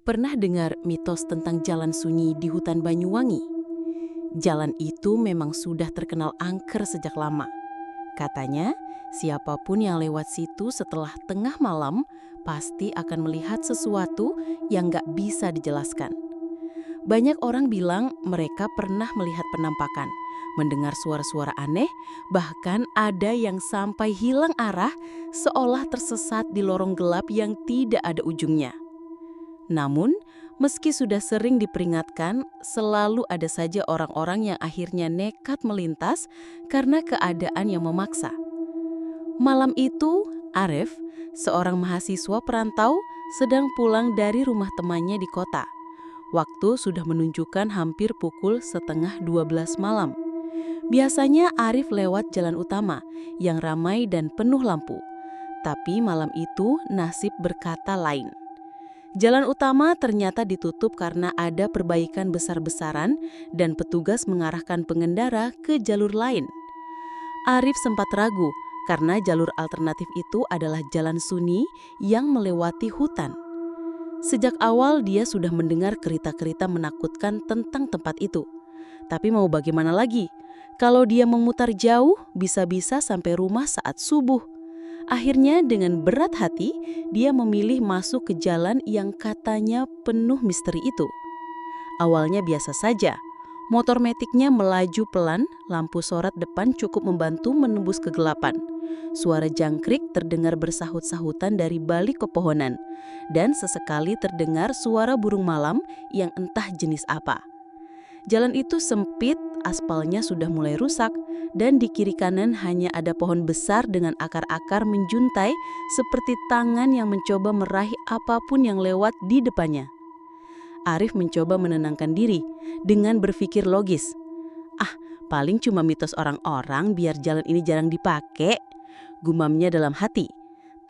Pernah dengar mitos tentang jalan sunyi di hutan Banyuwangi? Jalan itu memang sudah terkenal angker sejak lama. Katanya, siapapun yang lewat situ setelah tengah malam pasti akan melihat sesuatu yang gak bisa dijelaskan. Banyak orang bilang mereka pernah melihat penampakan, mendengar suara-suara aneh, bahkan ada yang sampai hilang arah seolah tersesat di lorong gelap yang tidak ada ujungnya. Namun, meski sudah sering diperingatkan, selalu ada saja orang-orang yang akhirnya nekat melintas karena keadaan yang memaksa. Malam itu, Arif, seorang mahasiswa perantau, sedang pulang dari rumah temannya di kota. Waktu sudah menunjukkan hampir pukul 11:30 malam. Biasanya Arif lewat jalan utama yang ramai dan penuh lampu. Tapi malam itu nasib berkata lain. Jalan utama ternyata ditutup karena ada perbaikan besar-besaran dan petugas mengarahkan pengendara ke jalur lain. Arif sempat ragu karena jalur alternatif itu adalah jalan sunyi yang melewati hutan. Sejak awal dia sudah mendengar kerita-kerita menakutkan tentang tempat itu. Tapi mau bagaimana lagi? Kalau dia memutar jauh, bisa-bisa sampai rumah saat subuh. Akhirnya dengan berat hati, dia memilih masuk ke jalan yang katanya penuh misteri itu. Awalnya biasa saja. Motor metiknya melaju pelan, lampu sorot depan cukup membantu menembus kegelapan. Suara jangkrik terdengar bersahut-sahutan dari balik pepohonan. Dan sesekali terdengar suara burung malam yang entah jenis apa. Jalan itu sempit, aspalnya sudah mulai rusak, dan di kiri kanan hanya ada pohon besar dengan akar-akar menjuntai seperti tangan yang mencoba meraih apapun yang lewat di depannya. Arif mencoba menenangkan diri dengan berpikir logis. Paling cuma mitos orang-orang biar jalan ini jarang dipakai, gumamnya dalam hati.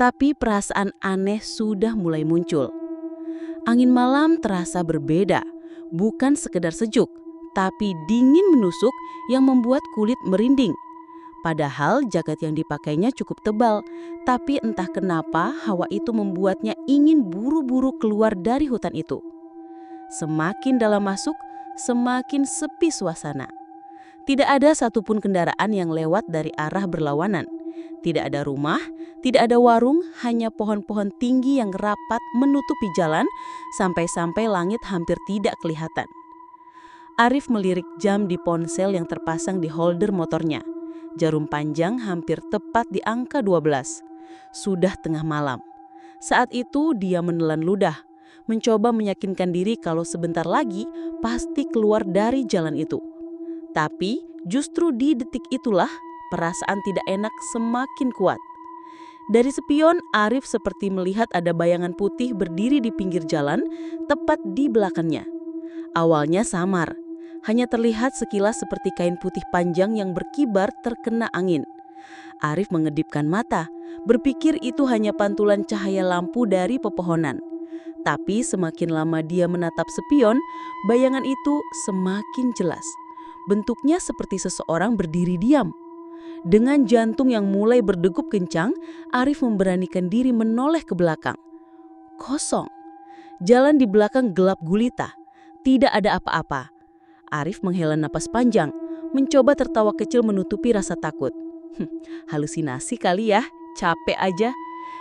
Tapi perasaan aneh sudah mulai muncul. Angin malam terasa berbeda, bukan sekedar sejuk, tapi dingin menusuk yang membuat kulit merinding. Padahal jaket yang dipakainya cukup tebal, tapi entah kenapa hawa itu membuatnya ingin buru-buru keluar dari hutan itu. Semakin dalam masuk, semakin sepi suasana. Tidak ada satupun kendaraan yang lewat dari arah berlawanan. Tidak ada rumah, tidak ada warung, hanya pohon-pohon tinggi yang rapat menutupi jalan, sampai-sampai langit hampir tidak kelihatan. Arif melirik jam di ponsel yang terpasang di holder motornya. Jarum panjang hampir tepat di angka 12. Sudah tengah malam. Saat itu dia menelan ludah, mencoba meyakinkan diri kalau sebentar lagi pasti keluar dari jalan itu. Tapi justru di detik itulah perasaan tidak enak semakin kuat. Dari spion, Arif seperti melihat ada bayangan putih berdiri di pinggir jalan, tepat di belakangnya. Awalnya samar. Hanya terlihat sekilas seperti kain putih panjang yang berkibar terkena angin. Arif mengedipkan mata, berpikir itu hanya pantulan cahaya lampu dari pepohonan. Tapi semakin lama dia menatap spion, bayangan itu semakin jelas. Bentuknya seperti seseorang berdiri diam. Dengan jantung yang mulai berdegup kencang, Arif memberanikan diri menoleh ke belakang. Kosong. Jalan di belakang gelap gulita. Tidak ada apa-apa. Arif menghela napas panjang, mencoba tertawa kecil menutupi rasa takut. Halusinasi kali ya, capek aja,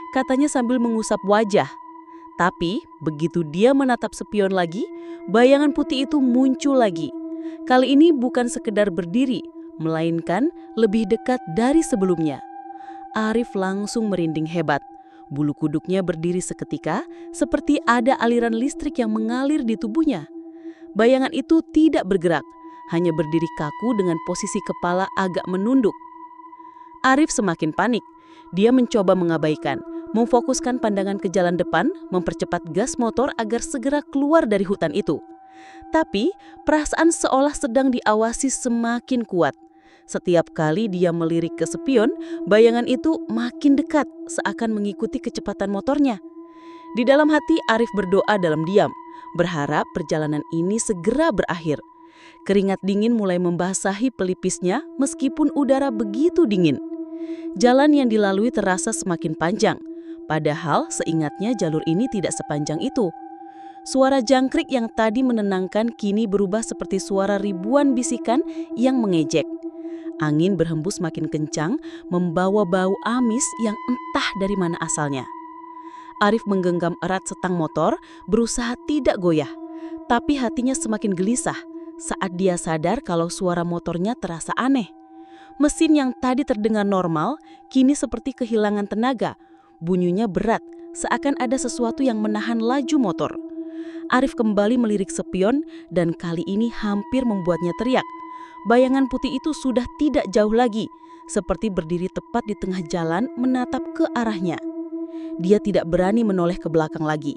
katanya sambil mengusap wajah. Tapi begitu dia menatap spion lagi, bayangan putih itu muncul lagi. Kali ini bukan sekedar berdiri, melainkan lebih dekat dari sebelumnya. Arif langsung merinding hebat. Bulu kuduknya berdiri seketika, seperti ada aliran listrik yang mengalir di tubuhnya. Bayangan itu tidak bergerak, hanya berdiri kaku dengan posisi kepala agak menunduk. Arif semakin panik. Dia mencoba mengabaikan, memfokuskan pandangan ke jalan depan, mempercepat gas motor agar segera keluar dari hutan itu. Tapi perasaan seolah sedang diawasi semakin kuat. Setiap kali dia melirik ke spion, bayangan itu makin dekat, seakan mengikuti kecepatan motornya. Di dalam hati Arif berdoa dalam diam, berharap perjalanan ini segera berakhir. Keringat dingin mulai membasahi pelipisnya meskipun udara begitu dingin. Jalan yang dilalui terasa semakin panjang, padahal seingatnya jalur ini tidak sepanjang itu. Suara jangkrik yang tadi menenangkan kini berubah seperti suara ribuan bisikan yang mengejek. Angin berhembus makin kencang, membawa bau amis yang entah dari mana asalnya. Arif menggenggam erat setang motor, berusaha tidak goyah. Tapi hatinya semakin gelisah saat dia sadar kalau suara motornya terasa aneh. Mesin yang tadi terdengar normal, kini seperti kehilangan tenaga. Bunyinya berat, seakan ada sesuatu yang menahan laju motor. Arif kembali melirik spion dan kali ini hampir membuatnya teriak. Bayangan putih itu sudah tidak jauh lagi, seperti berdiri tepat di tengah jalan menatap ke arahnya. Dia tidak berani menoleh ke belakang lagi.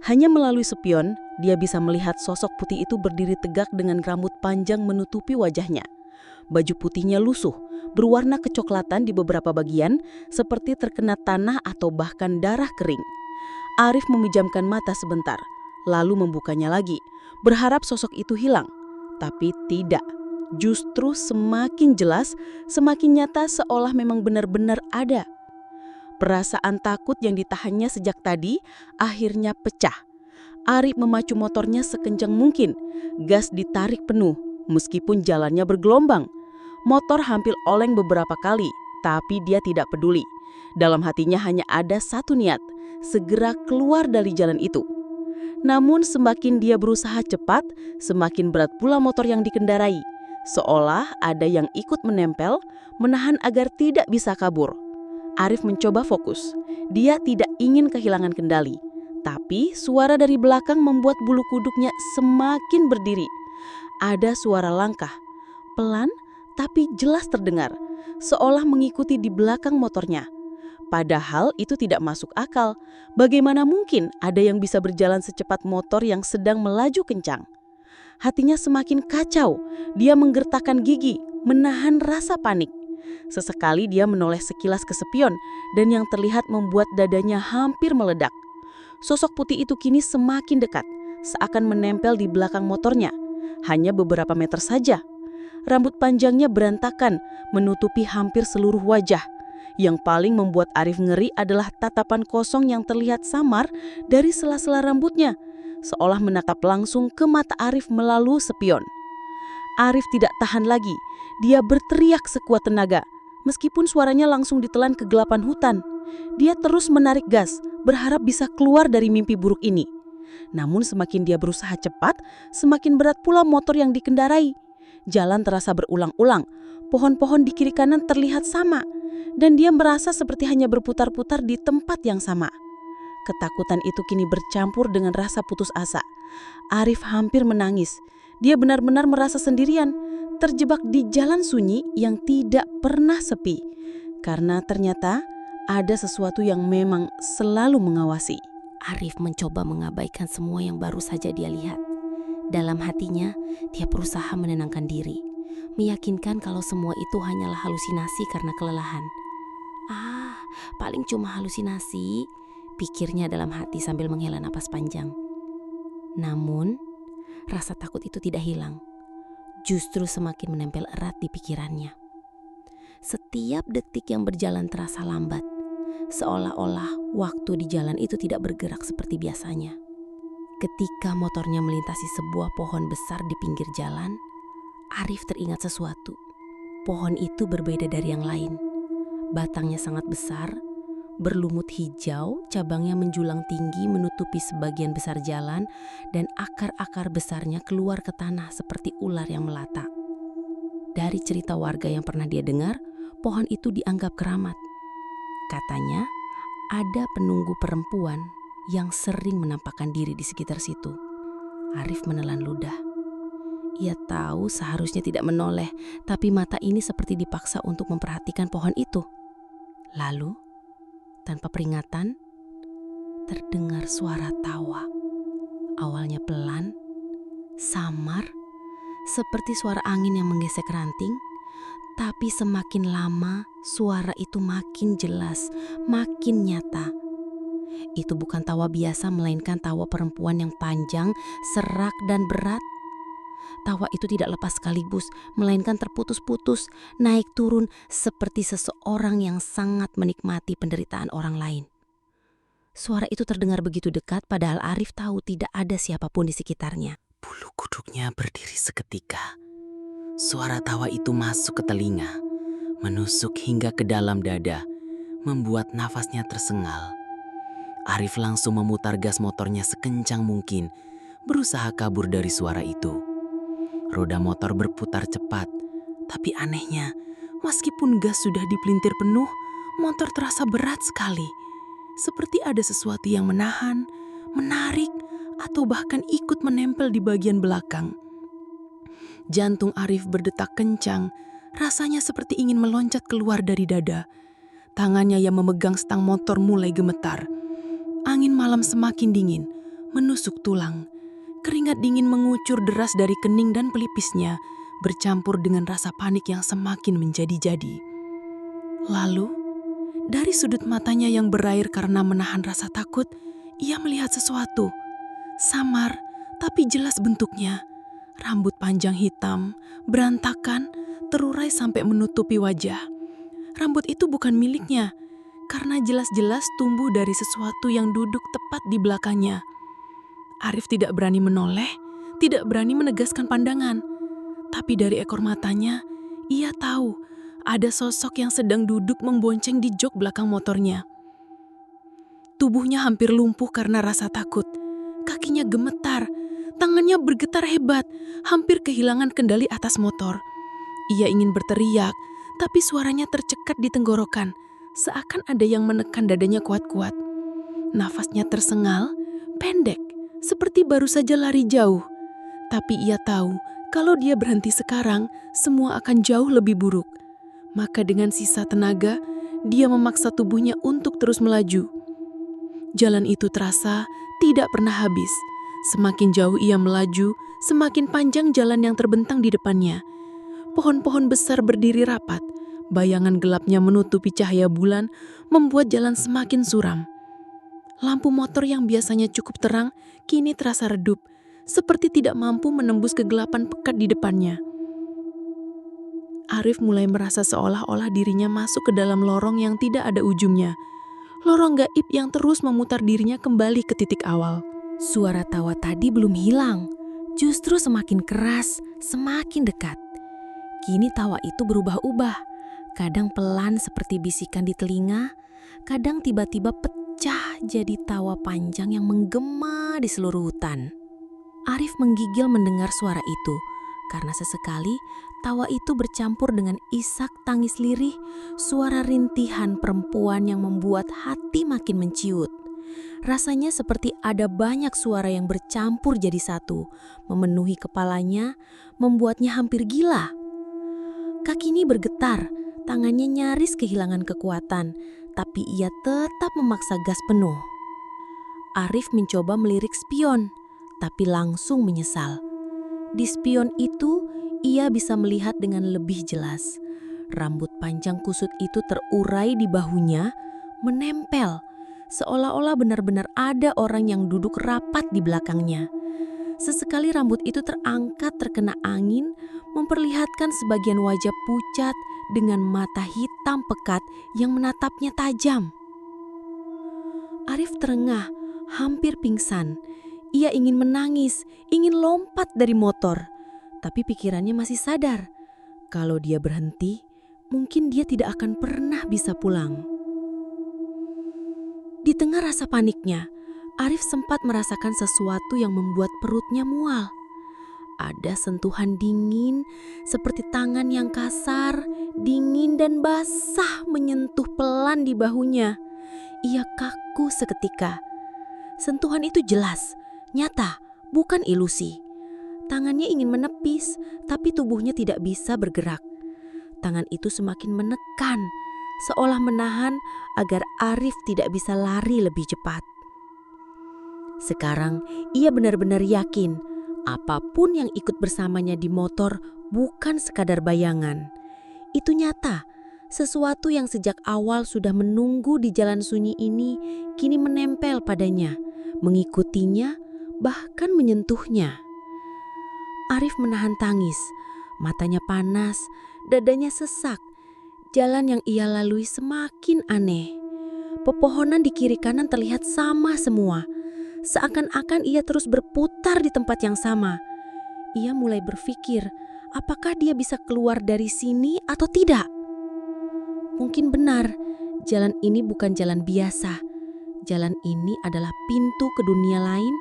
Hanya melalui spion, dia bisa melihat sosok putih itu berdiri tegak dengan rambut panjang menutupi wajahnya. Baju putihnya lusuh, berwarna kecoklatan di beberapa bagian, seperti terkena tanah atau bahkan darah kering. Arif memejamkan mata sebentar, lalu membukanya lagi, berharap sosok itu hilang. Tapi tidak, justru semakin jelas, semakin nyata seolah memang benar-benar ada. Perasaan takut yang ditahannya sejak tadi akhirnya pecah. Arif memacu motornya sekencang mungkin, gas ditarik penuh, meskipun jalannya bergelombang. Motor hampir oleng beberapa kali, tapi dia tidak peduli. Dalam hatinya hanya ada satu niat, segera keluar dari jalan itu. Namun semakin dia berusaha cepat, semakin berat pula motor yang dikendarai. Seolah ada yang ikut menempel, menahan agar tidak bisa kabur. Arif mencoba fokus. Dia tidak ingin kehilangan kendali. Tapi suara dari belakang membuat bulu kuduknya semakin berdiri. Ada suara langkah, pelan tapi jelas terdengar, seolah mengikuti di belakang motornya. Padahal itu tidak masuk akal. Bagaimana mungkin ada yang bisa berjalan secepat motor yang sedang melaju kencang? Hatinya semakin kacau. Dia menggertakkan gigi, menahan rasa panik. Sesekali dia menoleh sekilas ke spion dan yang terlihat membuat dadanya hampir meledak. Sosok putih itu kini semakin dekat, seakan menempel di belakang motornya. Hanya beberapa meter saja. Rambut panjangnya berantakan, menutupi hampir seluruh wajah. Yang paling membuat Arif ngeri adalah tatapan kosong yang terlihat samar dari sela-sela rambutnya, seolah menatap langsung ke mata Arif melalui spion. Arif tidak tahan lagi, dia berteriak sekuat tenaga, meskipun suaranya langsung ditelan kegelapan hutan. Dia terus menarik gas, berharap bisa keluar dari mimpi buruk ini. Namun semakin dia berusaha cepat, semakin berat pula motor yang dikendarai. Jalan terasa berulang-ulang, pohon-pohon di kiri kanan terlihat sama, dan dia merasa seperti hanya berputar-putar di tempat yang sama. Ketakutan itu kini bercampur dengan rasa putus asa. Arif hampir menangis. Dia benar-benar merasa sendirian, terjebak di jalan sunyi yang tidak pernah sepi. Karena ternyata ada sesuatu yang memang selalu mengawasi. Arif mencoba mengabaikan semua yang baru saja dia lihat. Dalam hatinya, dia berusaha menenangkan diri, meyakinkan kalau semua itu hanyalah halusinasi karena kelelahan. Paling cuma halusinasi, pikirnya dalam hati sambil menghela napas panjang. Namun, rasa takut itu tidak hilang, justru semakin menempel erat di pikirannya. Setiap detik yang berjalan terasa lambat, seolah-olah waktu di jalan itu tidak bergerak seperti biasanya. Ketika motornya melintasi sebuah pohon besar di pinggir jalan, Arif teringat sesuatu. Pohon itu berbeda dari yang lain. Batangnya sangat besar, berlumut hijau, cabangnya menjulang tinggi menutupi sebagian besar jalan, dan akar-akar besarnya keluar ke tanah seperti ular yang melata. Dari cerita warga yang pernah dia dengar, pohon itu dianggap keramat. Katanya, ada penunggu perempuan yang sering menampakkan diri di sekitar situ. Arif menelan ludah. Ia tahu seharusnya tidak menoleh, tapi mata ini seperti dipaksa untuk memperhatikan pohon itu. Lalu, tanpa peringatan, terdengar suara tawa. Awalnya pelan, samar, seperti suara angin yang menggesek ranting, tapi semakin lama suara itu makin jelas, makin nyata. Itu bukan tawa biasa, melainkan tawa perempuan yang panjang, serak, dan berat. Tawa itu tidak lepas sekaligus, melainkan terputus-putus, naik turun seperti seseorang yang sangat menikmati penderitaan orang lain. Suara itu terdengar begitu dekat padahal Arif tahu tidak ada siapapun di sekitarnya. Bulu kuduknya berdiri seketika. Suara tawa itu masuk ke telinga, menusuk hingga ke dalam dada, membuat nafasnya tersengal. Arif langsung memutar gas motornya sekencang mungkin, berusaha kabur dari suara itu. Roda motor berputar cepat, tapi anehnya, meskipun gas sudah dipelintir penuh, motor terasa berat sekali. Seperti ada sesuatu yang menahan, menarik, atau bahkan ikut menempel di bagian belakang. Jantung Arif berdetak kencang, rasanya seperti ingin meloncat keluar dari dada. Tangannya yang memegang stang motor mulai gemetar. Angin malam semakin dingin, menusuk tulang. Keringat dingin mengucur deras dari kening dan pelipisnya, bercampur dengan rasa panik yang semakin menjadi-jadi. Lalu, dari sudut matanya yang berair karena menahan rasa takut, ia melihat sesuatu. Samar, tapi jelas bentuknya. Rambut panjang hitam, berantakan, terurai sampai menutupi wajah. Rambut itu bukan miliknya, karena jelas-jelas tumbuh dari sesuatu yang duduk tepat di belakangnya. Arif tidak berani menoleh, tidak berani menegaskan pandangan. Tapi dari ekor matanya, ia tahu ada sosok yang sedang duduk membonceng di jok belakang motornya. Tubuhnya hampir lumpuh karena rasa takut. Kakinya gemetar, tangannya bergetar hebat, hampir kehilangan kendali atas motor. Ia ingin berteriak, tapi suaranya tercekat di tenggorokan, seakan ada yang menekan dadanya kuat-kuat. Nafasnya tersengal, pendek, seperti baru saja lari jauh. Tapi ia tahu, kalau dia berhenti sekarang, semua akan jauh lebih buruk. Maka dengan sisa tenaga, dia memaksa tubuhnya untuk terus melaju. Jalan itu terasa tidak pernah habis. Semakin jauh ia melaju, semakin panjang jalan yang terbentang di depannya. Pohon-pohon besar berdiri rapat. Bayangan gelapnya menutupi cahaya bulan, membuat jalan semakin suram. Lampu motor yang biasanya cukup terang, kini terasa redup, seperti tidak mampu menembus kegelapan pekat di depannya. Arif mulai merasa seolah-olah dirinya masuk ke dalam lorong yang tidak ada ujungnya. Lorong gaib yang terus memutar dirinya kembali ke titik awal. Suara tawa tadi belum hilang, justru semakin keras, semakin dekat. Kini tawa itu berubah-ubah, kadang pelan seperti bisikan di telinga, kadang tiba-tiba pecah jadi tawa panjang yang menggema di seluruh hutan. Arif menggigil mendengar suara itu, karena sesekali tawa itu bercampur dengan isak tangis lirih, suara rintihan perempuan yang membuat hati makin menciut. Rasanya seperti ada banyak suara yang bercampur jadi satu, memenuhi kepalanya, membuatnya hampir gila. Kakinya bergetar, tangannya nyaris kehilangan kekuatan, tapi ia tetap memaksa gas penuh. Arif mencoba melirik spion, tapi langsung menyesal. Di spion itu, ia bisa melihat dengan lebih jelas. Rambut panjang kusut itu terurai di bahunya, menempel, seolah-olah benar-benar ada orang yang duduk rapat di belakangnya. Sesekali rambut itu terangkat terkena angin, memperlihatkan sebagian wajah pucat dengan mata hitam pekat yang menatapnya tajam. Arif terengah, hampir pingsan. Ia ingin menangis, ingin lompat dari motor. Tapi pikirannya masih sadar. Kalau dia berhenti, mungkin dia tidak akan pernah bisa pulang. Di tengah rasa paniknya, Arif sempat merasakan sesuatu yang membuat perutnya mual. Ada sentuhan dingin, seperti tangan yang kasar, dingin dan basah menyentuh pelan di bahunya. Ia kaku seketika. Sentuhan itu jelas, nyata, bukan ilusi. Tangannya ingin menepis, tapi tubuhnya tidak bisa bergerak. Tangan itu semakin menekan, seolah menahan agar Arif tidak bisa lari lebih cepat. Sekarang ia benar-benar yakin, apapun yang ikut bersamanya di motor bukan sekadar bayangan. Itu nyata, sesuatu yang sejak awal sudah menunggu di jalan sunyi ini kini menempel padanya, mengikutinya, bahkan menyentuhnya. Arif menahan tangis, matanya panas, dadanya sesak. Jalan yang ia lalui semakin aneh. Pepohonan di kiri kanan terlihat sama semua. Seakan-akan ia terus berputar di tempat yang sama. Ia mulai berpikir, apakah dia bisa keluar dari sini atau tidak? Mungkin benar, jalan ini bukan jalan biasa. Jalan ini adalah pintu ke dunia lain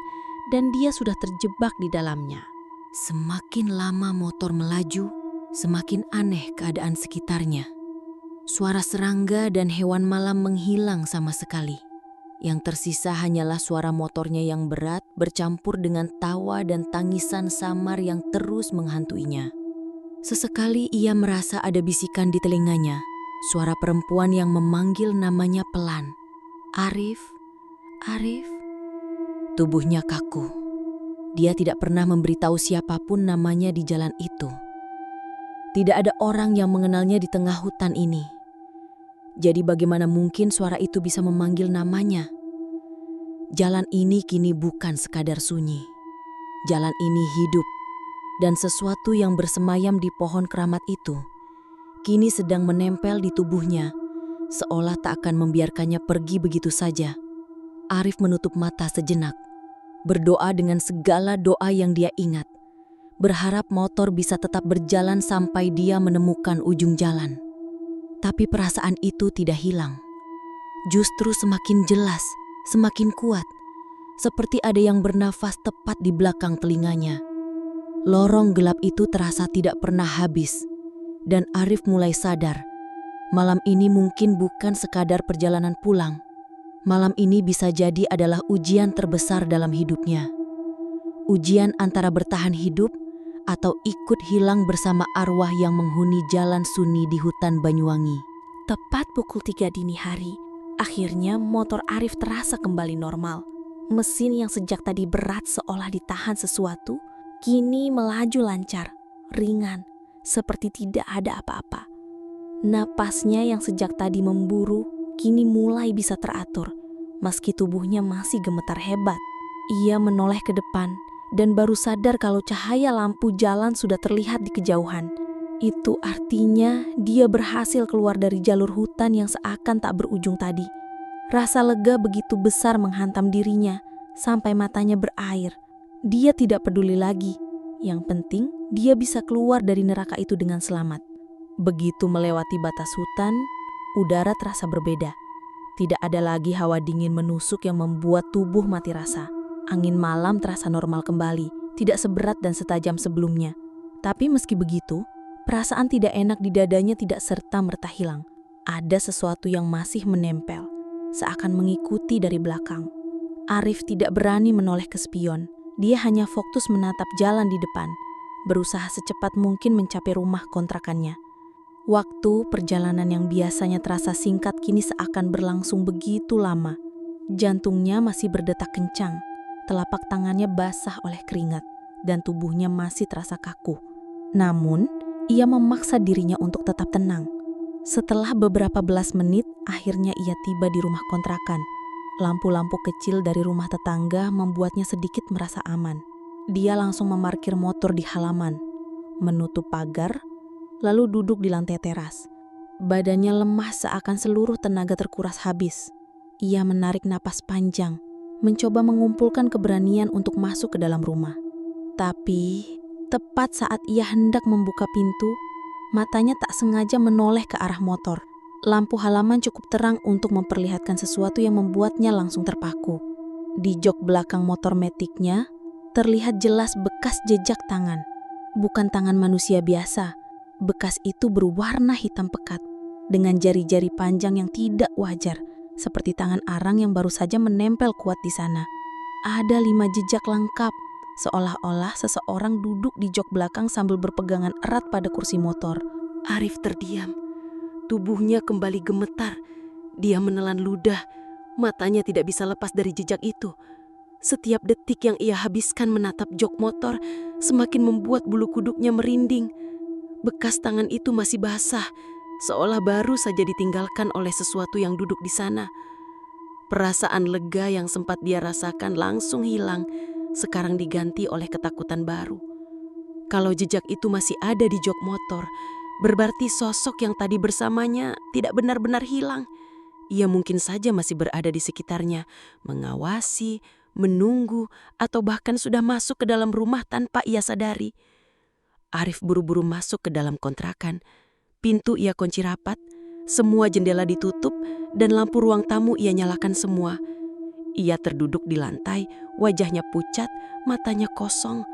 dan dia sudah terjebak di dalamnya. Semakin lama motor melaju, semakin aneh keadaan sekitarnya. Suara serangga dan hewan malam menghilang sama sekali. Yang tersisa hanyalah suara motornya yang berat bercampur dengan tawa dan tangisan samar yang terus menghantuinya. Sesekali ia merasa ada bisikan di telinganya, suara perempuan yang memanggil namanya pelan. Arif, Arif. Tubuhnya kaku. Dia tidak pernah memberitahu siapapun namanya di jalan itu. Tidak ada orang yang mengenalnya di tengah hutan ini. Jadi bagaimana mungkin suara itu bisa memanggil namanya? Jalan ini kini bukan sekadar sunyi. Jalan ini hidup, dan sesuatu yang bersemayam di pohon keramat itu kini sedang menempel di tubuhnya, seolah tak akan membiarkannya pergi begitu saja. Arif menutup mata sejenak, berdoa dengan segala doa yang dia ingat, berharap motor bisa tetap berjalan sampai dia menemukan ujung jalan. Tapi perasaan itu tidak hilang. Justru semakin jelas, semakin kuat, seperti ada yang bernafas tepat di belakang telinganya. Lorong gelap itu terasa tidak pernah habis, dan Arif mulai sadar, malam ini mungkin bukan sekadar perjalanan pulang. Malam ini bisa jadi adalah ujian terbesar dalam hidupnya. Ujian antara bertahan hidup atau ikut hilang bersama arwah yang menghuni jalan sunyi di hutan Banyuwangi. Tepat pukul 3 dini hari, akhirnya motor Arif terasa kembali normal. Mesin yang sejak tadi berat seolah ditahan sesuatu, kini melaju lancar, ringan, seperti tidak ada apa-apa. Napasnya yang sejak tadi memburu, kini mulai bisa teratur, meski tubuhnya masih gemetar hebat. Ia menoleh ke depan, dan baru sadar kalau cahaya lampu jalan sudah terlihat di kejauhan. Itu artinya dia berhasil keluar dari jalur hutan yang seakan tak berujung tadi. Rasa lega begitu besar menghantam dirinya, sampai matanya berair. Dia tidak peduli lagi. Yang penting, dia bisa keluar dari neraka itu dengan selamat. Begitu melewati batas hutan, udara terasa berbeda. Tidak ada lagi hawa dingin menusuk yang membuat tubuh mati rasa. Angin malam terasa normal kembali, tidak seberat dan setajam sebelumnya. Tapi meski begitu, perasaan tidak enak di dadanya tidak serta-merta hilang. Ada sesuatu yang masih menempel, seakan mengikuti dari belakang. Arif tidak berani menoleh ke spion. Dia hanya fokus menatap jalan di depan, berusaha secepat mungkin mencapai rumah kontrakannya. Waktu perjalanan yang biasanya terasa singkat kini seakan berlangsung begitu lama. Jantungnya masih berdetak kencang. Telapak tangannya basah oleh keringat dan tubuhnya masih terasa kaku. Namun, ia memaksa dirinya untuk tetap tenang. Setelah beberapa belas menit, akhirnya ia tiba di rumah kontrakan. Lampu-lampu kecil dari rumah tetangga membuatnya sedikit merasa aman. Dia langsung memarkir motor di halaman, menutup pagar, lalu duduk di lantai teras. Badannya lemah seakan seluruh tenaga terkuras habis. Ia menarik napas panjang, mencoba mengumpulkan keberanian untuk masuk ke dalam rumah. Tapi, tepat saat ia hendak membuka pintu, matanya tak sengaja menoleh ke arah motor. Lampu halaman cukup terang untuk memperlihatkan sesuatu yang membuatnya langsung terpaku. Di jok belakang motor metiknya, terlihat jelas bekas jejak tangan. Bukan tangan manusia biasa. Bekas itu berwarna hitam pekat, dengan jari-jari panjang yang tidak wajar, seperti tangan arang yang baru saja menempel kuat di sana. Ada 5 jejak lengkap, seolah-olah seseorang duduk di jok belakang sambil berpegangan erat pada kursi motor. Arif terdiam. Tubuhnya kembali gemetar. Dia menelan ludah. Matanya tidak bisa lepas dari jejak itu. Setiap detik yang ia habiskan menatap jok motor semakin membuat bulu kuduknya merinding. Bekas tangan itu masih basah, seolah baru saja ditinggalkan oleh sesuatu yang duduk di sana. Perasaan lega yang sempat dia rasakan langsung hilang, sekarang diganti oleh ketakutan baru. Kalau jejak itu masih ada di jok motor, berarti sosok yang tadi bersamanya tidak benar-benar hilang. ia mungkin saja masih berada di sekitarnya, mengawasi, menunggu, atau bahkan sudah masuk ke dalam rumah tanpa ia sadari. Arif buru-buru masuk ke dalam kontrakan. Pintu ia kunci rapat, semua jendela ditutup, dan lampu ruang tamu ia nyalakan semua. Ia terduduk di lantai, wajahnya pucat, matanya kosong.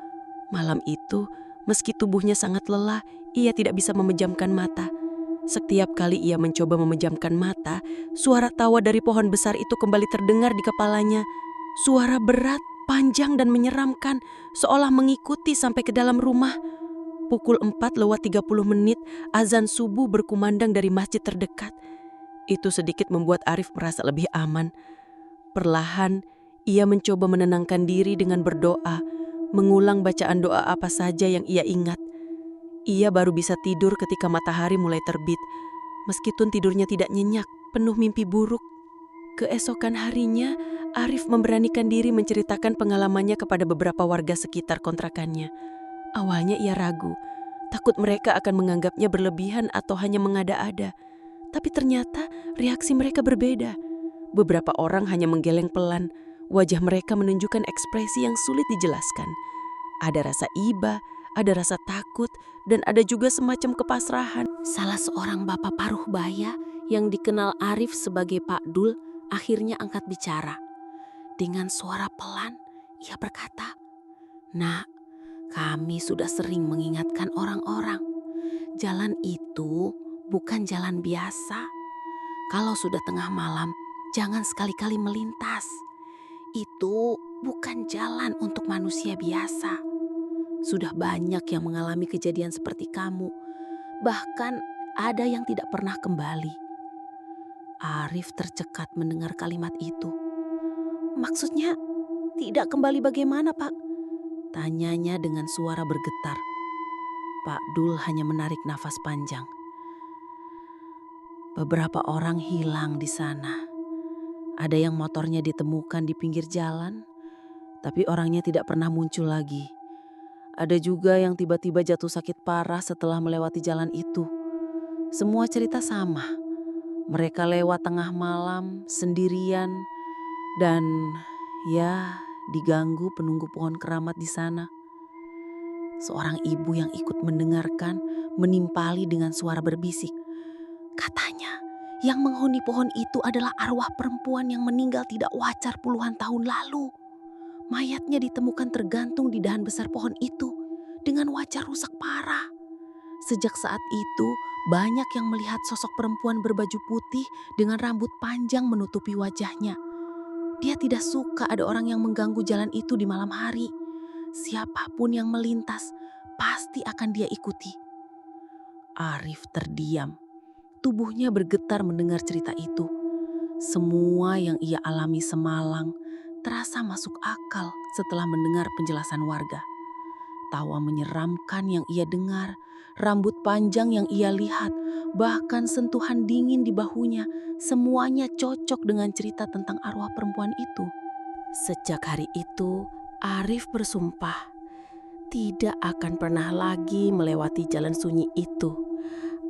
Malam itu, meski tubuhnya sangat lelah, ia tidak bisa memejamkan mata. Setiap kali ia mencoba memejamkan mata, suara tawa dari pohon besar itu kembali terdengar di kepalanya. Suara berat, panjang dan menyeramkan, seolah mengikuti sampai ke dalam rumah. Pukul 4:30, azan subuh berkumandang dari masjid terdekat. Itu sedikit membuat Arif merasa lebih aman. Perlahan, ia mencoba menenangkan diri dengan berdoa, mengulang bacaan doa apa saja yang ia ingat. Ia baru bisa tidur ketika matahari mulai terbit. Meskipun tidurnya tidak nyenyak, penuh mimpi buruk. Keesokan harinya, Arif memberanikan diri menceritakan pengalamannya kepada beberapa warga sekitar kontrakannya. Awalnya ia ragu, takut mereka akan menganggapnya berlebihan atau hanya mengada-ada. Tapi ternyata reaksi mereka berbeda. Beberapa orang hanya menggeleng pelan, wajah mereka menunjukkan ekspresi yang sulit dijelaskan. Ada rasa iba, ada rasa takut, dan ada juga semacam kepasrahan. Salah seorang bapak paruh baya yang dikenal Arif sebagai Pak Dul akhirnya angkat bicara. Dengan suara pelan, ia berkata, "Nak, kami sudah sering mengingatkan orang-orang. Jalan itu bukan jalan biasa. Kalau sudah tengah malam, jangan sekali-kali melintas. Itu bukan jalan untuk manusia biasa. Sudah banyak yang mengalami kejadian seperti kamu. Bahkan ada yang tidak pernah kembali." Arif tercekat mendengar kalimat itu. "Maksudnya tidak kembali bagaimana, Pak?" tanyanya dengan suara bergetar. Pak Dul hanya menarik nafas panjang. "Beberapa orang hilang di sana. Ada yang motornya ditemukan di pinggir jalan, tapi orangnya tidak pernah muncul lagi. Ada juga yang tiba-tiba jatuh sakit parah setelah melewati jalan itu. Semua cerita sama. Mereka lewat tengah malam, sendirian, dan ya diganggu penunggu pohon keramat di sana." Seorang ibu yang ikut mendengarkan menimpali dengan suara berbisik. "Katanya yang menghuni pohon itu adalah arwah perempuan yang meninggal tidak wajar puluhan tahun lalu. Mayatnya ditemukan tergantung di dahan besar pohon itu dengan wajah rusak parah. Sejak saat itu, banyak yang melihat sosok perempuan berbaju putih dengan rambut panjang menutupi wajahnya. Dia tidak suka ada orang yang mengganggu jalan itu di malam hari. Siapapun yang melintas, pasti akan dia ikuti." Arif terdiam. Tubuhnya bergetar mendengar cerita itu. Semua yang ia alami semalang terasa masuk akal setelah mendengar penjelasan warga. Tawa menyeramkan yang ia dengar, rambut panjang yang ia lihat, bahkan sentuhan dingin di bahunya, semuanya cocok dengan cerita tentang arwah perempuan itu. Sejak hari itu, Arif bersumpah tidak akan pernah lagi melewati jalan sunyi itu,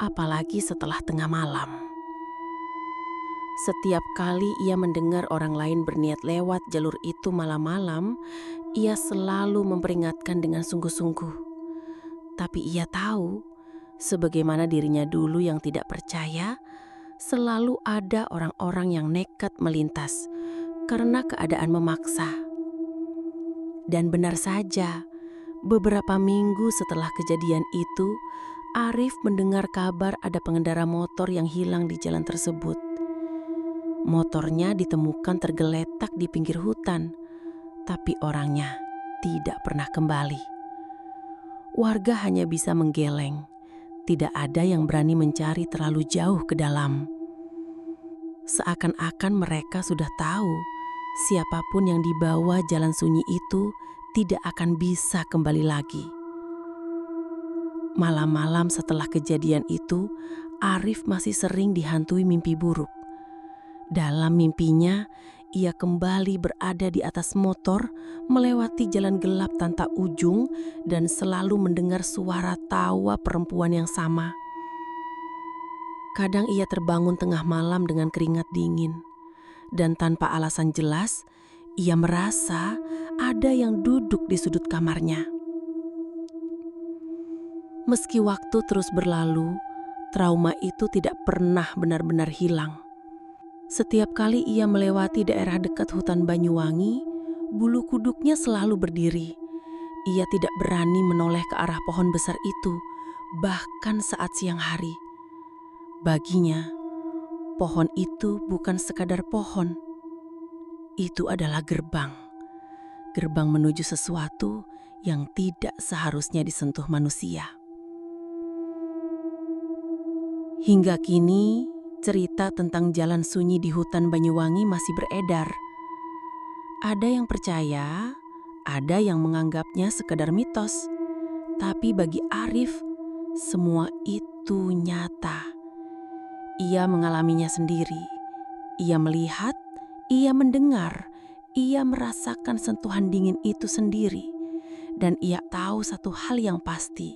apalagi setelah tengah malam. Setiap kali ia mendengar orang lain berniat lewat jalur itu malam-malam, ia selalu memperingatkan dengan sungguh-sungguh. Tapi ia tahu, sebagaimana dirinya dulu yang tidak percaya, selalu ada orang-orang yang nekat melintas karena keadaan memaksa. Dan benar saja, beberapa minggu setelah kejadian itu, Arif mendengar kabar ada pengendara motor yang hilang di jalan tersebut. Motornya ditemukan tergeletak di pinggir hutan, tapi orangnya tidak pernah kembali. Warga hanya bisa menggeleng, tidak ada yang berani mencari terlalu jauh ke dalam. Seakan-akan mereka sudah tahu siapapun yang dibawa jalan sunyi itu tidak akan bisa kembali lagi. Malam-malam setelah kejadian itu, Arif masih sering dihantui mimpi buruk. Dalam mimpinya, ia kembali berada di atas motor, melewati jalan gelap tanpa ujung, dan selalu mendengar suara tawa perempuan yang sama. Kadang ia terbangun tengah malam dengan keringat dingin, dan tanpa alasan jelas, ia merasa ada yang duduk di sudut kamarnya. Meski waktu terus berlalu, trauma itu tidak pernah benar-benar hilang. Setiap kali ia melewati daerah dekat hutan Banyuwangi, bulu kuduknya selalu berdiri. Ia tidak berani menoleh ke arah pohon besar itu, bahkan saat siang hari. Baginya, pohon itu bukan sekadar pohon. Itu adalah gerbang. Gerbang menuju sesuatu yang tidak seharusnya disentuh manusia. Hingga kini, cerita tentang jalan sunyi di hutan Banyuwangi masih beredar. Ada yang percaya, ada yang menganggapnya sekadar mitos. Tapi bagi Arif, semua itu nyata. Ia mengalaminya sendiri. Ia melihat, ia mendengar, ia merasakan sentuhan dingin itu sendiri. Dan ia tahu satu hal yang pasti.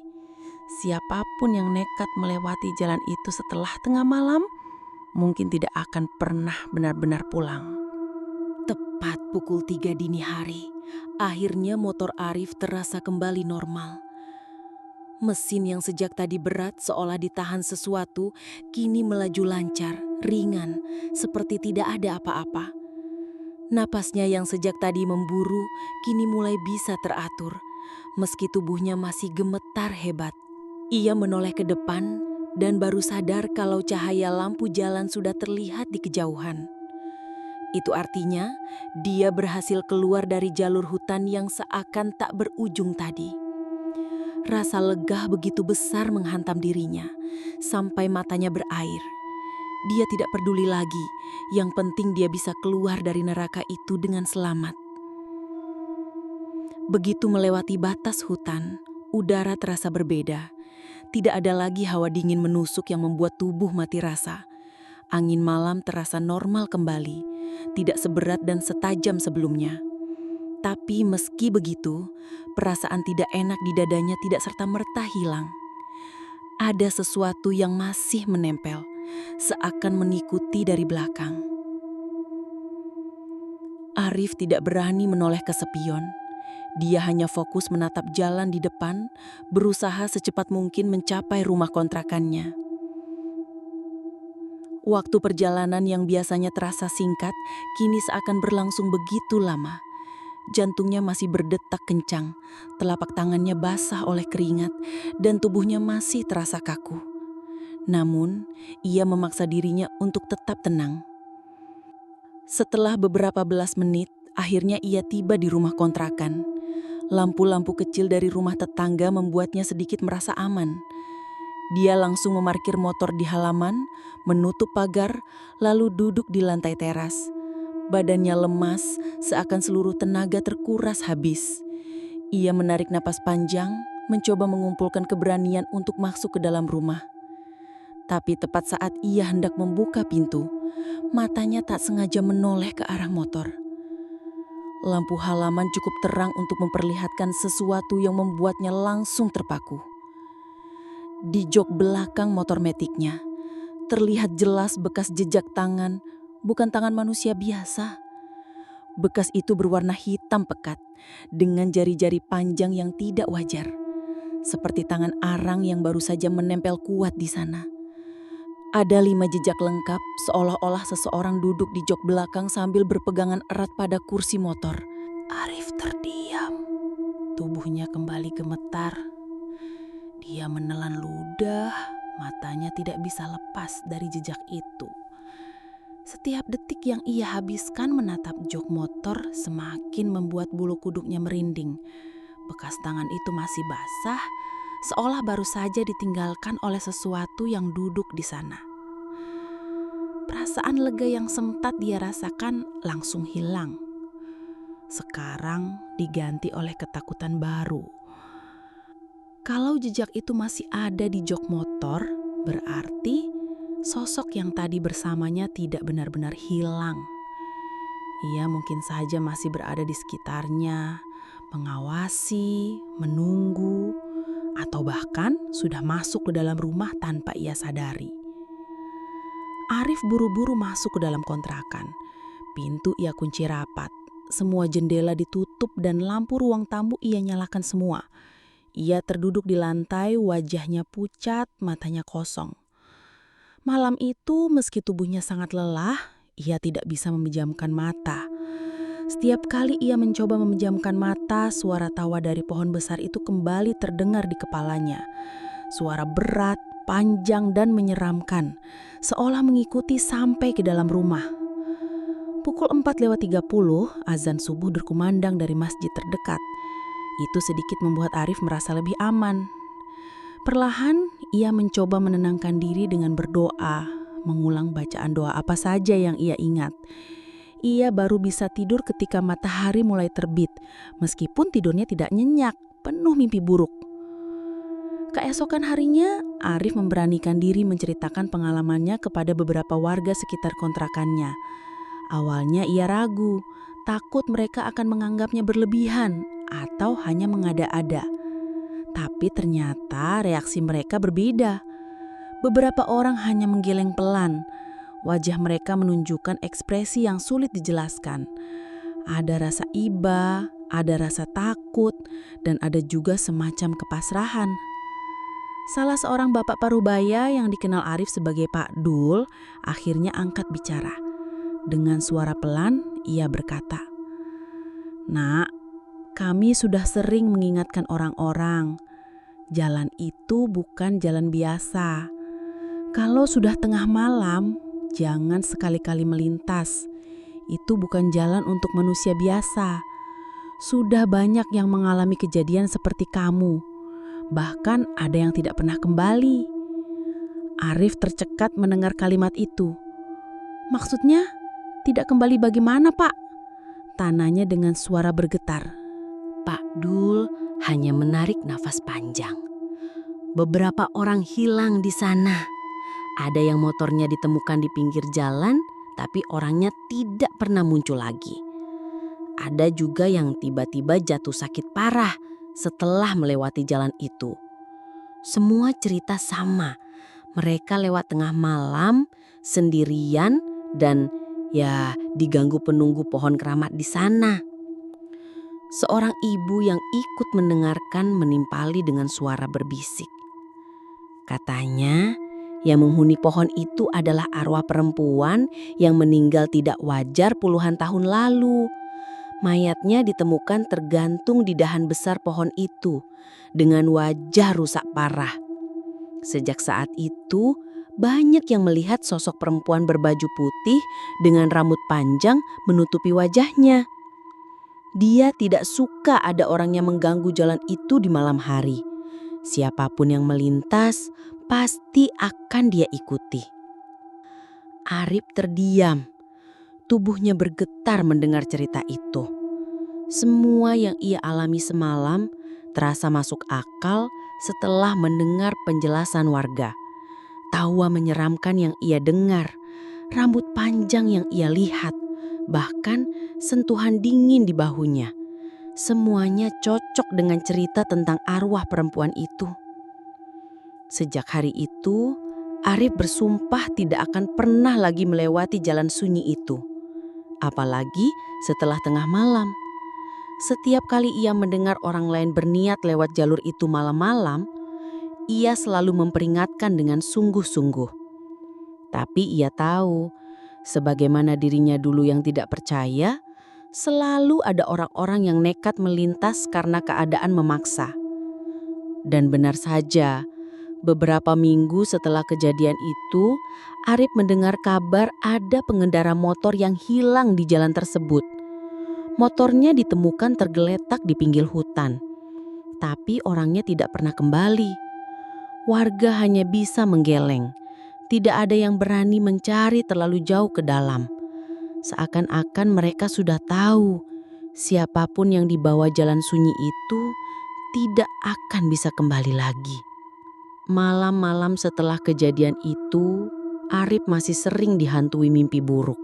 Siapapun yang nekat melewati jalan itu setelah tengah malam, mungkin tidak akan pernah benar-benar pulang. Tepat pukul 3 dini hari, akhirnya motor Arif terasa kembali normal. Mesin yang sejak tadi berat seolah ditahan sesuatu, kini melaju lancar, ringan, seperti tidak ada apa-apa. Napasnya yang sejak tadi memburu, kini mulai bisa teratur. Meski tubuhnya masih gemetar hebat. Ia menoleh ke depan dan baru sadar kalau cahaya lampu jalan sudah terlihat di kejauhan. Itu artinya dia berhasil keluar dari jalur hutan yang seakan tak berujung tadi. Rasa lega begitu besar menghantam dirinya, sampai matanya berair. Dia tidak peduli lagi, yang penting dia bisa keluar dari neraka itu dengan selamat. Begitu melewati batas hutan, udara terasa berbeda. Tidak ada lagi hawa dingin menusuk yang membuat tubuh mati rasa. Angin malam terasa normal kembali, tidak seberat dan setajam sebelumnya. Tapi meski begitu, perasaan tidak enak di dadanya tidak serta-merta hilang. Ada sesuatu yang masih menempel, seakan mengikuti dari belakang. Arif tidak berani menoleh ke spion. Dia hanya fokus menatap jalan di depan, berusaha secepat mungkin mencapai rumah kontrakannya. Waktu perjalanan yang biasanya terasa singkat, kini seakan berlangsung begitu lama. Jantungnya masih berdetak kencang, telapak tangannya basah oleh keringat, dan tubuhnya masih terasa kaku. Namun, ia memaksa dirinya untuk tetap tenang. Setelah beberapa belas menit, akhirnya ia tiba di rumah kontrakan. Lampu-lampu kecil dari rumah tetangga membuatnya sedikit merasa aman. Dia langsung memarkir motor di halaman, menutup pagar, lalu duduk di lantai teras. Badannya lemas, seakan seluruh tenaga terkuras habis. Ia menarik napas panjang, mencoba mengumpulkan keberanian untuk masuk ke dalam rumah. Tapi tepat saat ia hendak membuka pintu, matanya tak sengaja menoleh ke arah motor. Lampu halaman cukup terang untuk memperlihatkan sesuatu yang membuatnya langsung terpaku. Di jok belakang motor metiknya, terlihat jelas bekas jejak tangan, bukan tangan manusia biasa. Bekas itu berwarna hitam pekat, dengan jari-jari panjang yang tidak wajar. Seperti tangan arang yang baru saja menempel kuat di sana. Ada 5 jejak lengkap, seolah-olah seseorang duduk di jok belakang sambil berpegangan erat pada kursi motor. Arif terdiam. Tubuhnya kembali gemetar. Dia menelan ludah, matanya tidak bisa lepas dari jejak itu. Setiap detik yang ia habiskan menatap jok motor semakin membuat bulu kuduknya merinding. Bekas tangan itu masih basah, seolah baru saja ditinggalkan oleh sesuatu yang duduk di sana. Perasaan lega yang sempat dia rasakan langsung hilang. Sekarang diganti oleh ketakutan baru. Kalau jejak itu masih ada di jok motor, berarti sosok yang tadi bersamanya tidak benar-benar hilang. Ia mungkin saja masih berada di sekitarnya, mengawasi, menunggu, atau bahkan sudah masuk ke dalam rumah tanpa ia sadari. Arif buru-buru masuk ke dalam kontrakan. Pintu ia kunci rapat. Semua jendela ditutup dan lampu ruang tamu ia nyalakan semua. Ia terduduk di lantai, wajahnya pucat, matanya kosong. Malam itu meski tubuhnya sangat lelah, ia tidak bisa memejamkan mata. Setiap kali ia mencoba memejamkan mata, suara tawa dari pohon besar itu kembali terdengar di kepalanya. Suara berat, panjang dan menyeramkan, seolah mengikuti sampai ke dalam rumah. Pukul 4:30, azan subuh berkumandang dari masjid terdekat. Itu sedikit membuat Arif merasa lebih aman. Perlahan, ia mencoba menenangkan diri dengan berdoa, mengulang bacaan doa apa saja yang ia ingat. Ia baru bisa tidur ketika matahari mulai terbit, meskipun tidurnya tidak nyenyak, penuh mimpi buruk. Keesokan harinya, Arif memberanikan diri menceritakan pengalamannya kepada beberapa warga sekitar kontrakannya. Awalnya ia ragu, takut mereka akan menganggapnya berlebihan atau hanya mengada-ada. Tapi ternyata reaksi mereka berbeda. Beberapa orang hanya menggeleng pelan. Wajah mereka menunjukkan ekspresi yang sulit dijelaskan. Ada rasa iba, ada rasa takut, dan ada juga semacam kepasrahan. Salah seorang bapak parubaya yang dikenal Arif sebagai Pak Dul akhirnya angkat bicara. Dengan suara pelan, ia berkata, "Nak, kami sudah sering mengingatkan orang-orang. Jalan itu bukan jalan biasa. Kalau sudah tengah malam, jangan sekali-kali melintas. Itu bukan jalan untuk manusia biasa. Sudah banyak yang mengalami kejadian seperti kamu. Bahkan ada yang tidak pernah kembali." Arif tercekat mendengar kalimat itu. "Maksudnya tidak kembali bagaimana, Pak?" Tanyanya dengan suara bergetar. Pak Dul hanya menarik nafas panjang. Beberapa orang hilang di sana. Ada yang motornya ditemukan di pinggir jalan, tapi orangnya tidak pernah muncul lagi. Ada juga yang tiba-tiba jatuh sakit parah setelah melewati jalan itu. Semua cerita sama. Mereka lewat tengah malam, sendirian, dan diganggu penunggu pohon keramat di sana. Seorang ibu yang ikut mendengarkan menimpali dengan suara berbisik. Katanya, yang menghuni pohon itu adalah arwah perempuan yang meninggal tidak wajar puluhan tahun lalu. Mayatnya ditemukan tergantung di dahan besar pohon itu dengan wajah rusak parah. Sejak saat itu, banyak yang melihat sosok perempuan berbaju putih dengan rambut panjang menutupi wajahnya. Dia tidak suka ada orang yang mengganggu jalan itu di malam hari. Siapapun yang melintas, pasti akan dia ikuti. Arif terdiam. Tubuhnya bergetar mendengar cerita itu. Semua yang ia alami semalam terasa masuk akal setelah mendengar penjelasan warga. Tawa menyeramkan yang ia dengar, rambut panjang yang ia lihat, bahkan sentuhan dingin di bahunya. Semuanya cocok dengan cerita tentang arwah perempuan itu. Sejak hari itu, Arif bersumpah tidak akan pernah lagi melewati jalan sunyi itu. Apalagi setelah tengah malam. Setiap kali ia mendengar orang lain berniat lewat jalur itu malam-malam, ia selalu memperingatkan dengan sungguh-sungguh. Tapi ia tahu, sebagaimana dirinya dulu yang tidak percaya, selalu ada orang-orang yang nekat melintas karena keadaan memaksa. Dan benar saja, beberapa minggu setelah kejadian itu, Arif mendengar kabar ada pengendara motor yang hilang di jalan tersebut. Motornya ditemukan tergeletak di pinggir hutan, tapi orangnya tidak pernah kembali. Warga hanya bisa menggeleng. Tidak ada yang berani mencari terlalu jauh ke dalam. Seakan-akan mereka sudah tahu, siapapun yang dibawa jalan sunyi itu tidak akan bisa kembali lagi. Malam-malam setelah kejadian itu, Arif masih sering dihantui mimpi buruk.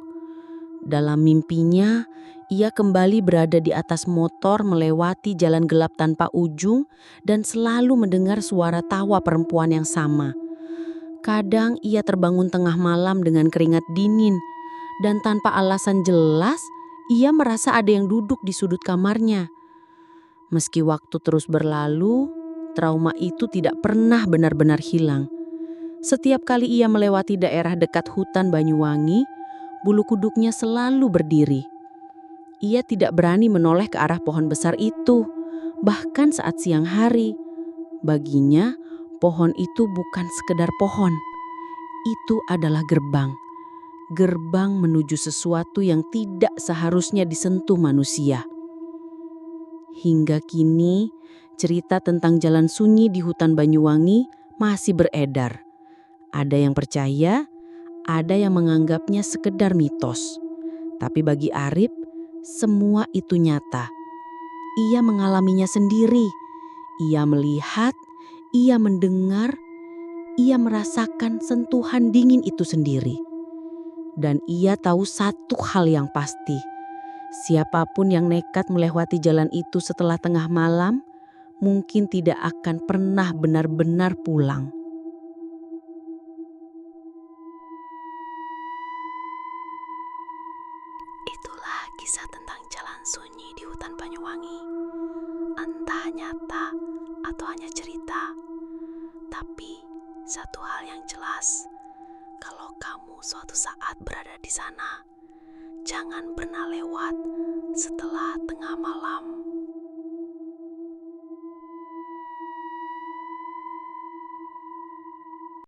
Dalam mimpinya, ia kembali berada di atas motor melewati jalan gelap tanpa ujung dan selalu mendengar suara tawa perempuan yang sama. Kadang ia terbangun tengah malam dengan keringat dingin, dan tanpa alasan jelas, ia merasa ada yang duduk di sudut kamarnya. Meski waktu terus berlalu, trauma itu tidak pernah benar-benar hilang. Setiap kali ia melewati daerah dekat hutan Banyuwangi, bulu kuduknya selalu berdiri. Ia tidak berani menoleh ke arah pohon besar itu, bahkan saat siang hari. Baginya, pohon itu bukan sekedar pohon. Itu adalah gerbang. Gerbang menuju sesuatu yang tidak seharusnya disentuh manusia. Hingga kini, cerita tentang jalan sunyi di hutan Banyuwangi masih beredar. Ada yang percaya, ada yang menganggapnya sekedar mitos. Tapi bagi Arif, semua itu nyata. Ia mengalaminya sendiri. Ia melihat, ia mendengar, ia merasakan sentuhan dingin itu sendiri. Dan ia tahu satu hal yang pasti. Siapapun yang nekat melewati jalan itu setelah tengah malam, mungkin tidak akan pernah benar-benar pulang. Itulah kisah tentang jalan sunyi di hutan Banyuwangi. Entah nyata atau hanya cerita. Tapi satu hal yang jelas, kalau kamu suatu saat berada di sana, jangan pernah lewat setelah tengah malam.